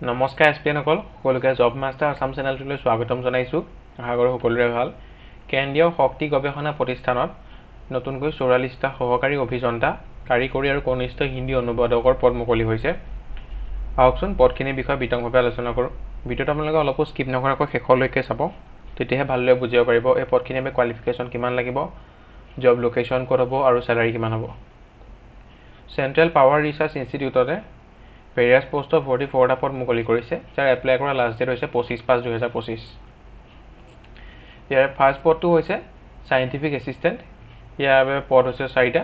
নমস্কাৰ এছপিএন সকল সকলোকে জব মাষ্টাৰ আসাম চেনেলটোলৈ স্বাগতম জনাইছোঁ। আশা কৰোঁ সকলোৰে ভাল। কেন্দ্ৰীয় শক্তি গৱেষণা প্ৰতিষ্ঠানত নতুনকৈ 44টা সহকাৰী অভিযন্তা কাৰিকৰী আৰু কনিষ্ঠ হিন্দী অনুবাদকৰ পদ মুকলি হৈছে। আহকচোন পদখিনিৰ বিষয়ে বিতংভাৱে আলোচনা কৰোঁ। ভিডিঅ'টো আপোনালোকে অলপো স্কিপ নকৰাকৈ শেষলৈকে চাব, তেতিয়াহে ভালদৰে বুজিব পাৰিব এই পদখিনিৰ বাবে কোৱালিফিকেশ্যন কিমান লাগিব, জব লোকেশ্যন ক'ত হ'ব আৰু চেলাৰী কিমান হ'ব। চেণ্ট্ৰেল পাৱাৰ ৰিচাৰ্চ ইনষ্টিটিউটতে ভেৰিয়াছ পোষ্টৰ 44টা পদ মুকলি কৰিছে, যাৰ এপ্লাই কৰা লাষ্ট ডেট হৈছে 25/5/2025। ইয়াৰ ফাৰ্ষ্ট পদটো হৈছে চাইণ্টিফিক এছিষ্টেণ্ট। ইয়াৰ বাবে পদ হৈছে 4টা।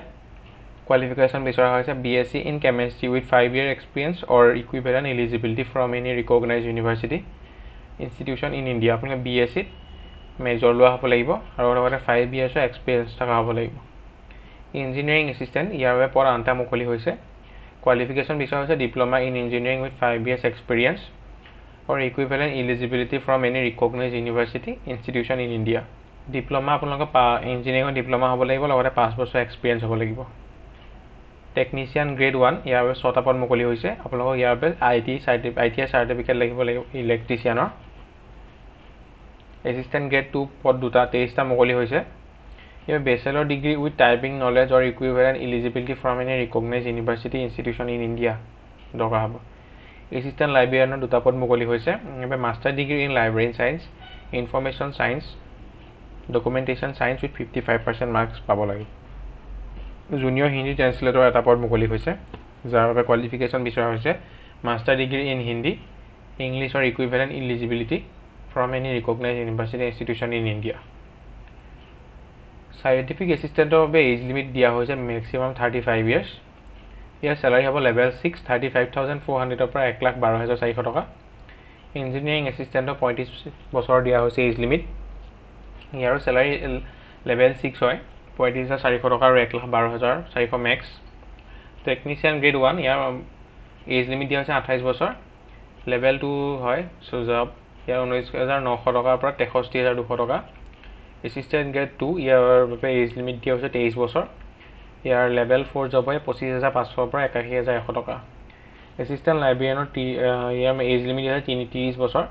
কোৱালিফিকেশ্যন বিচৰা হৈছে BSc in chemistry with 5 year experience or equivalent eligibility from any recognise university institution in India. আপোনালোকে BScত মেজৰ লোৱা হ'ব লাগিব আৰু লগতে 5 years এক্সপিৰিয়েঞ্চ থকা হ'ব লাগিব। ইঞ্জিনিয়াৰিং এছিষ্টেণ্ট, ইয়াৰ বাবে পদ 8টা মুকলি হৈছে। কোৱালিফিকেশ্যন বিচৰা হৈছে diploma in engineering with 5 years experience or equivalent eligibility from any recognise university institution in India. Diploma আপোনালোকৰ ইঞ্জিনিয়াৰিঙৰ ডিপ্ল'মা হ'ব লাগিব, লগতে 5 বছৰ এক্সপিৰিয়েঞ্চ হ'ব লাগিব। টেকনিচিয়ান গ্ৰেড 1, ইয়াৰ বাবে 6টা পদ মুকলি হৈছে। আপোনালোকক ইয়াৰ বাবে ITI চাৰ্টিফিকেট লাগিব ইলেক্ট্ৰিচিয়ানৰ। এছিষ্টেণ্ট গ্ৰেড 2 পদ 23টা মুকলি হৈছে। ইয়াৰ bachelor degree with typing knowledge or equivalent eligibility from any recognise university institution in India দৰকাৰ হ'ব। এছিষ্টেণ্ট লাইব্ৰেৰিয়ানৰ 2টা পদ মুকলি হৈছে। ইয়াৰ master degree in library science, information science, documentation science with 55% marks পাব লাগে। জুনিয়ৰ হিন্দী ট্ৰেঞ্চলেটৰ 1টা পদ মুকলি হৈছে, যাৰ বাবে কোৱালিফিকেশ্যন বিচৰা হৈছে master degree in Hindi, English or equivalent eligibility from any recognise university institution in India. Scientific এছিষ্টেণ্টৰ বাবে এজ লিমিট দিয়া হৈছে মেক্সিমাম 35 years। ইয়াৰ চেলাৰী হ'ব লেভেল 6 35,400 পৰা 1,12,400 টকা। ইঞ্জিনিয়াৰিং এছিষ্টেণ্টৰ 35 বছৰ দিয়া হৈছে এজ লিমিট। ইয়াৰো চেলাৰী লেভেল 6 হয়, 35,400 টকা আৰু 1,12,400 মেক্স। টেকনিচিয়ান গ্ৰেড 1, ইয়াৰ এজ লিমিট দিয়া হৈছে 28 বছৰ, লেভেল 2 হয় জব। ইয়াৰ 19,900 টকাৰ পৰা 63,200 টকা। এছিষ্টেণ্ট গ্ৰেড 2, ইয়াৰ বাবে এজ লিমিট দিয়া হৈছে 23 বছৰ। ইয়াৰ লেভেল 4 জব হয় 25,500 পৰা 81,100 টকা। এছিষ্টেণ্ট লাইব্ৰেৰিয়ানৰ ইয়াৰ এজ লিমিট দিয়া হৈছে 30 বছৰ।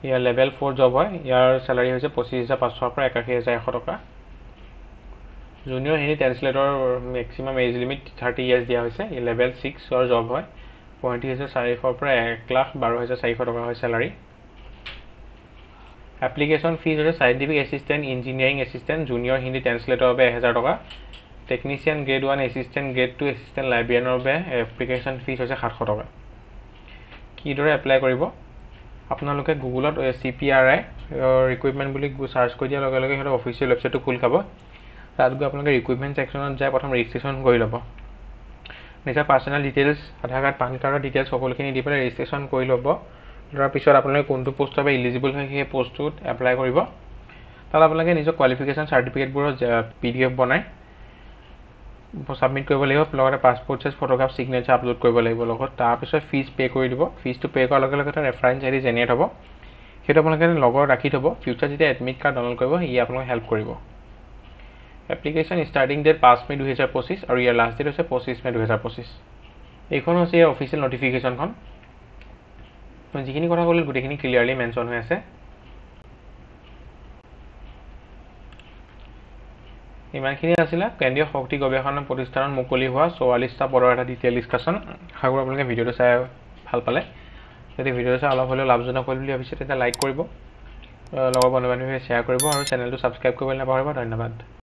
ইয়াৰ লেভেল 4 জব হয়। ইয়াৰ চেলাৰী হৈছে 25,500 পৰা 81,100 টকা। Junior Hindi translator maximum age limit 30 years দিয়া হৈছে। এই লেভেল 6 জব হয়, 35,400 পৰা 1,12,400 টকা হয় চেলাৰী। এপ্লিকেশ্যন ফিজ হৈছে scientific assistant, engineering assistant, junior Hindi translator বাবে 1,000 টকা। Technician grade 1, assistant grade 2, assistant লাইব্ৰেৰিয়ানৰ বাবে এপ্লিকেশ্যন ফিজ হৈছে 700 টকা। কিদৰে এপ্লাই কৰিব? আপোনালোকে গুগলত CPRI ৰিক্ৰুইটমেণ্ট বুলি চাৰ্চ কৰি দিয়াৰ লগে লগে সিহঁতৰ অফিচিয়েল ৱেবছাইটটো খোল খাব। তাত গৈ আপোনালোকে ৰিক্ৰুইটমেণ্ট ছেকশ্যনত যাই প্ৰথম ৰেজিষ্ট্ৰেশ্যন কৰি ল'ব। নিজৰ পাৰ্চনেল ডিটেইলছ, আধাৰ কাৰ্ড, পান কাৰ্ডৰ ডিটেইলছ সকলোখিনি দি পেলাই ৰেজিষ্ট্ৰেশ্যন কৰি ল'ব। লোৱাৰ পিছত আপোনালোকে কোনটো পোষ্টৰ বাবে ইলিজিবল হয় সেই পোষ্টটোত এপ্লাই কৰিব। তাত আপোনালোকে নিজৰ কোৱালিফিকেশ্যন চাৰ্টিফিকেটবোৰৰ PDF বনাই ছাবমিট কৰিব লাগিব, লগতে passport size photograph signature upload কৰিব লাগিব লগত। তাৰপিছত ফিজ পে' কৰি দিব। ফিজটো পে' কৰাৰ লগে লগে এটা ৰেফাৰেঞ্চ ID জেনেৰেট হ'ব। সেইটো আপোনালোকে লগত ৰাখি থ'ব। ফিউচাৰ যেতিয়া এডমিট কাৰ্ড ডাউনলোড কৰিব, ই আপোনাক হেল্প কৰিব। এপ্লিকেশ্যন ষ্টাৰ্টিং ডেট 5 মে 2025 আৰু ইয়াৰ লাষ্ট ডেট হৈছে 25 মে 2025। এইখন হৈছে ইয়াৰ অফিচিয়েল নটিফিকেশ্যনখন। যিখিনি কথা ক'লে গোটেইখিনি ক্লিয়াৰলি মেনশ্যন হৈ আছে। ইমানখিনি আছিলে কেন্দ্ৰীয় শক্তি গৱেষণা প্ৰতিষ্ঠানত মুকলি হোৱা 44টা পদৰ এটা ডিটেইল ডিছকাশ্যন। আশা কৰোঁ আপোনালোকে ভিডিঅ'টো চাই ভাল পালে। যদি ভিডিঅ'টো চাই অলপ হ'লেও লাভজনক হ'ল বুলি ভাবিছে তেতিয়া লাইক কৰিব, লগৰ বন্ধু বান্ধৱীয়ে শ্বেয়াৰ কৰিব আৰু চেনেলটো ছাবস্ক্ৰাইব কৰিবলৈ নাপাহৰিব। ধন্যবাদ।